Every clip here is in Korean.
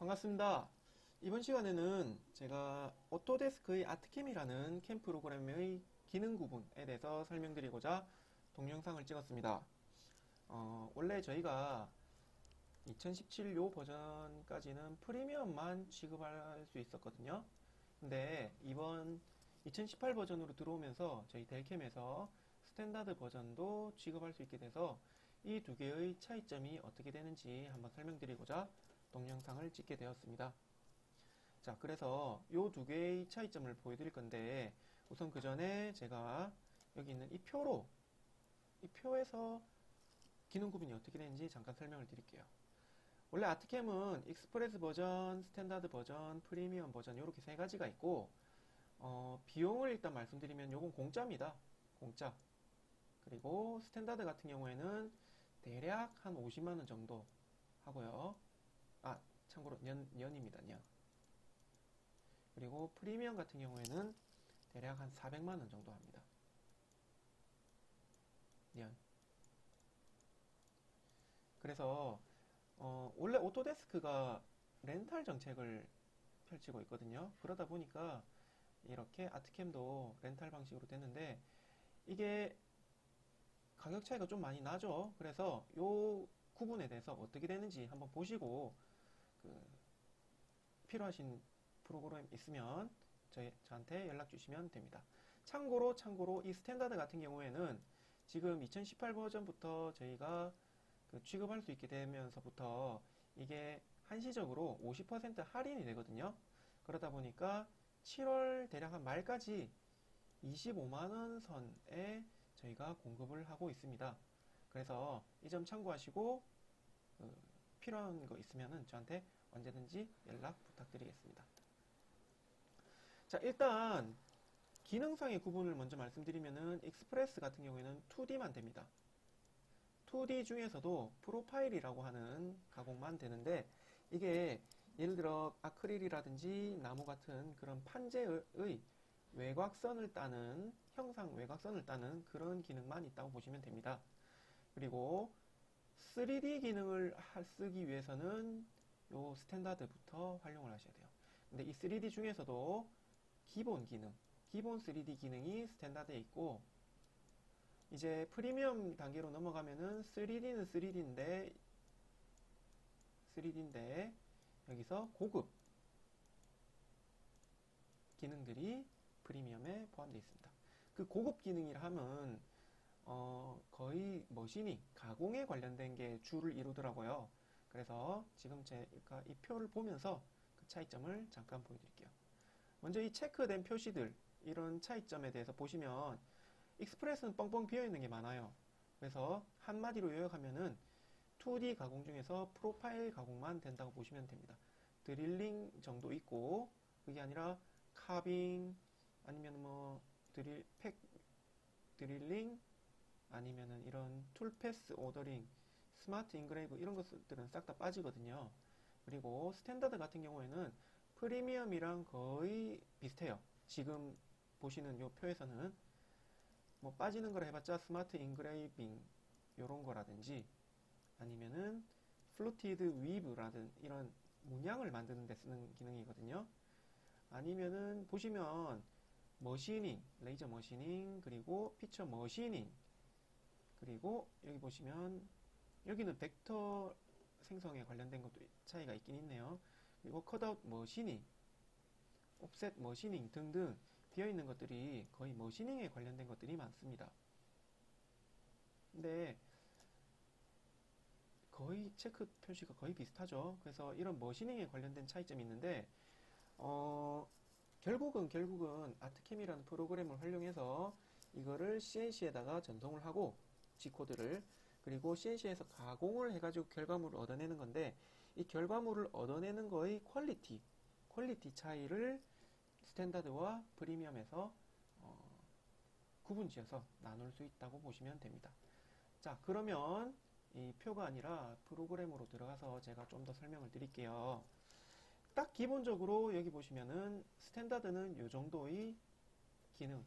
반갑습니다. 이번 시간에는 제가 오토데스크의 아트캠이라는 캠 프로그램의 기능 구분에 대해서 설명드리고자 동영상을 찍었습니다. 원래 저희가 2017 요 버전까지는 프리미엄만 취급할 수 있었거든요. 근데 이번 2018 버전으로 들어오면서 저희 델캠에서 스탠다드 버전도 취급할 수 있게 돼서 이 두 개의 차이점이 어떻게 되는지 한번 설명드리고자 동영상을 찍게 되었습니다. 자, 그래서 이 두 개의 차이점을 보여드릴 건데, 우선 그 전에 제가 여기 있는 이 표에서 기능 구분이 어떻게 되는지 잠깐 설명을 드릴게요. 원래 아트캠은 익스프레스 버전, 스탠다드 버전, 프리미엄 버전 이렇게 세 가지가 있고, 비용을 일단 말씀드리면 요건 공짜입니다. 공짜. 그리고 스탠다드 같은 경우에는 대략 한 50만원 정도 하고요. 참고로 년입니다. 년. 그리고 프리미엄 같은 경우에는 대략 한 400만원 정도 합니다. 년. 그래서 원래 오토데스크가 렌탈 정책을 펼치고 있거든요. 그러다 보니까 이렇게 아트캠도 렌탈 방식으로 됐는데, 이게 가격 차이가 좀 많이 나죠. 그래서 요 구분에 대해서 어떻게 되는지 한번 보시고 필요하신 프로그램 있으면 저한테 연락 주시면 됩니다. 참고로 이 스탠다드 같은 경우에는 지금 2018 버전부터 저희가 취급할 수 있게 되면서부터 이게 한시적으로 50% 할인이 되거든요. 그러다 보니까 7월 대략 한 말까지 25만원 선에 저희가 공급을 하고 있습니다. 그래서 이 점 참고하시고 필요한 거 있으면 저한테 언제든지 연락 부탁드리겠습니다. 자, 일단 기능상의 구분을 먼저 말씀드리면은 익스프레스 같은 경우에는 2D만 됩니다. 2D 중에서도 프로파일이라고 하는 가공만 되는데, 이게 예를 들어 아크릴이라든지 나무 같은 그런 판재의 외곽선을 따는, 형상 외곽선을 따는 그런 기능만 있다고 보시면 됩니다. 그리고 3D 기능을 쓰기 위해서는 요 스탠다드부터 활용을 하셔야 돼요. 근데 이 3D 중에서도 기본 3D 기능이 스탠다드에 있고, 이제 프리미엄 단계로 넘어가면은 3D는 3D인데 여기서 고급 기능들이 프리미엄에 포함되어 있습니다. 그 고급 기능이라 하면 거의 머신이 가공에 관련된 게 주를 이루더라고요. 그래서 지금 제가 이 표를 보면서 그 차이점을 잠깐 보여드릴게요. 먼저 이 체크된 표시들, 이런 차이점에 대해서 보시면 익스프레스는 뻥뻥 비어있는 게 많아요. 그래서 한마디로 요약하면은 2D 가공 중에서 프로파일 가공만 된다고 보시면 됩니다. 드릴링 정도 있고, 그게 아니라 카빙, 아니면 뭐 드릴링, 아니면은 이런 툴패스 오더링, 스마트 인그레이브 이런 것들은 싹 다 빠지거든요. 그리고 스탠다드 같은 경우에는 프리미엄이랑 거의 비슷해요. 지금 보시는 요 표에서는 뭐 빠지는 거라 해봤자 스마트 인그레이빙 요런 거라든지, 아니면은 플루티드 위브라든 이런 문양을 만드는 데 쓰는 기능이거든요. 아니면은 보시면 머시닝, 레이저 머시닝, 그리고 피처 머시닝, 그리고 여기 보시면 여기는 벡터 생성에 관련된 것도 차이가 있긴 있네요. 그리고 컷아웃 머시닝, 옵셋 머시닝 등등 비어있는 것들이 거의 머시닝에 관련된 것들이 많습니다. 근데 거의 체크 표시가 거의 비슷하죠. 그래서 이런 머시닝에 관련된 차이점이 있는데, 결국은 아트캠이라는 프로그램을 활용해서 이거를 CNC에다가 전송을 하고, G코드를, 그리고 CNC에서 가공을 해가지고 결과물을 얻어내는 건데, 이 결과물을 얻어내는 거의 퀄리티 차이를 스탠다드와 프리미엄에서 구분지어서 나눌 수 있다고 보시면 됩니다. 자, 그러면 이 표가 아니라 프로그램으로 들어가서 제가 좀 더 설명을 드릴게요. 딱 기본적으로 여기 보시면은 스탠다드는 요 정도의 기능,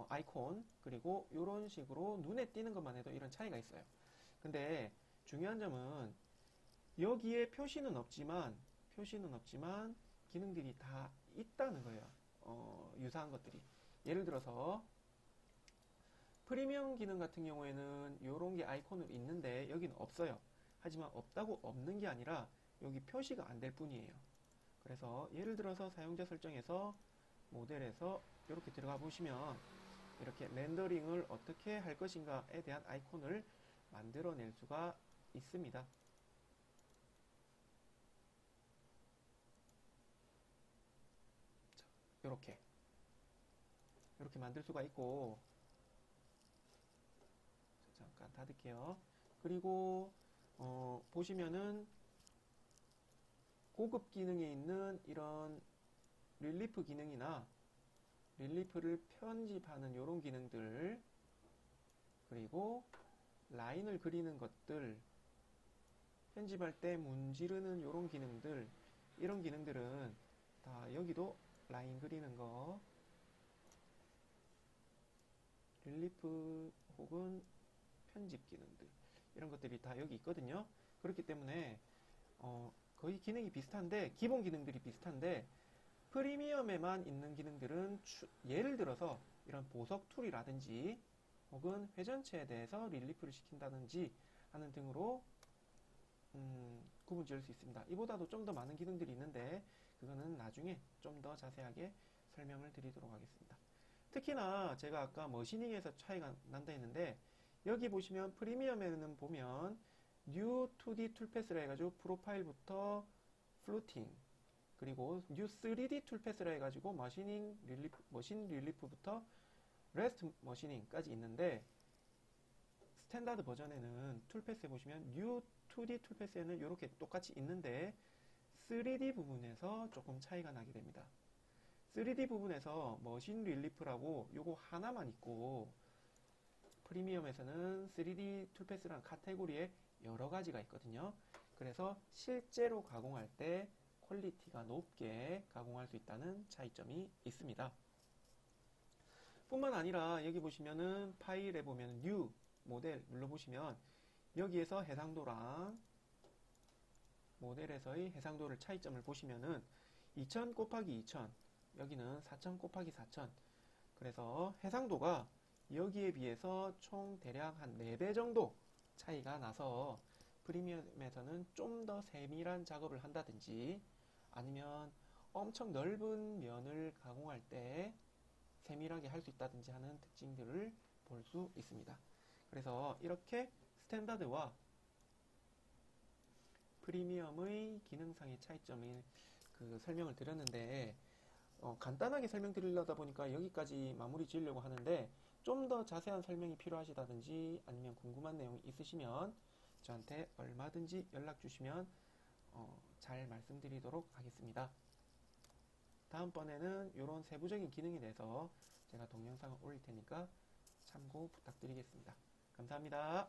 아이콘, 그리고 이런 식으로 눈에 띄는 것만 해도 이런 차이가 있어요. 근데 중요한 점은 여기에 표시는 없지만 표시는 없지만 기능들이 다 있다는 거예요. 유사한 것들이. 예를 들어서 프리미엄 기능 같은 경우에는 이런 게 아이콘으로 있는데 여기는 없어요. 하지만 없다고 없는 게 아니라 여기 표시가 안 될 뿐이에요. 그래서 예를 들어서 사용자 설정에서 모델에서 이렇게 들어가 보시면 이렇게 렌더링을 어떻게 할 것인가에 대한 아이콘을 만들어낼 수가 있습니다. 이렇게 만들 수가 있고, 잠깐 닫을게요. 그리고 보시면은 고급 기능에 있는 이런 릴리프 기능이나 릴리프를 편집하는 이런 기능들, 그리고 라인을 그리는 것들, 편집할 때 문지르는 이런 기능들, 이런 기능들은 다 여기도 라인 그리는 거, 릴리프 혹은 편집 기능들, 이런 것들이 다 여기 있거든요. 그렇기 때문에 거의 기능이 비슷한데, 기본 기능들이 비슷한데, 프리미엄에만 있는 기능들은 예를 들어서 이런 보석 툴이라든지 혹은 회전체에 대해서 릴리프를 시킨다든지 하는 등으로 구분 지을 수 있습니다. 이보다도 좀 더 많은 기능들이 있는데 그거는 나중에 좀 더 자세하게 설명을 드리도록 하겠습니다. 특히나 제가 아까 머시닝에서 차이가 난다 했는데, 여기 보시면 프리미엄에는 보면 New 2D 툴패스라 해가지고 프로파일부터 플루팅, 그리고 New 3D 툴패스라 해가지고 머신 릴리프부터 레스트 머시닝까지 있는데, 스탠다드 버전에는 툴패스에 보시면 New 2D 툴패스에는 이렇게 똑같이 있는데 3D 부분에서 조금 차이가 나게 됩니다. 3D 부분에서 머신 릴리프라고 요거 하나만 있고, 프리미엄에서는 3D 툴패스라는 카테고리에 여러 가지가 있거든요. 그래서 실제로 가공할 때 퀄리티가 높게 가공할 수 있다는 차이점이 있습니다. 뿐만 아니라 여기 보시면은 파일에 보면 New 모델 눌러보시면 여기에서 해상도랑 모델에서의 해상도를 차이점을 보시면은 2000 곱하기 2000, 여기는 4000 곱하기 4000. 그래서 해상도가 여기에 비해서 총 대략 한 4배 정도 차이가 나서 프리미엄에서는 좀 더 세밀한 작업을 한다든지 아니면 엄청 넓은 면을 가공할 때 세밀하게 할 수 있다든지 하는 특징들을 볼 수 있습니다. 그래서 이렇게 스탠다드와 프리미엄의 기능상의 차이점을 설명을 드렸는데, 간단하게 설명드리려다 보니까 여기까지 마무리 지으려고 하는데, 좀 더 자세한 설명이 필요하시다든지 아니면 궁금한 내용이 있으시면 저한테 얼마든지 연락 주시면 잘 말씀드리도록 하겠습니다. 다음번에는 이런 세부적인 기능에 대해서 제가 동영상을 올릴 테니까 참고 부탁드리겠습니다. 감사합니다.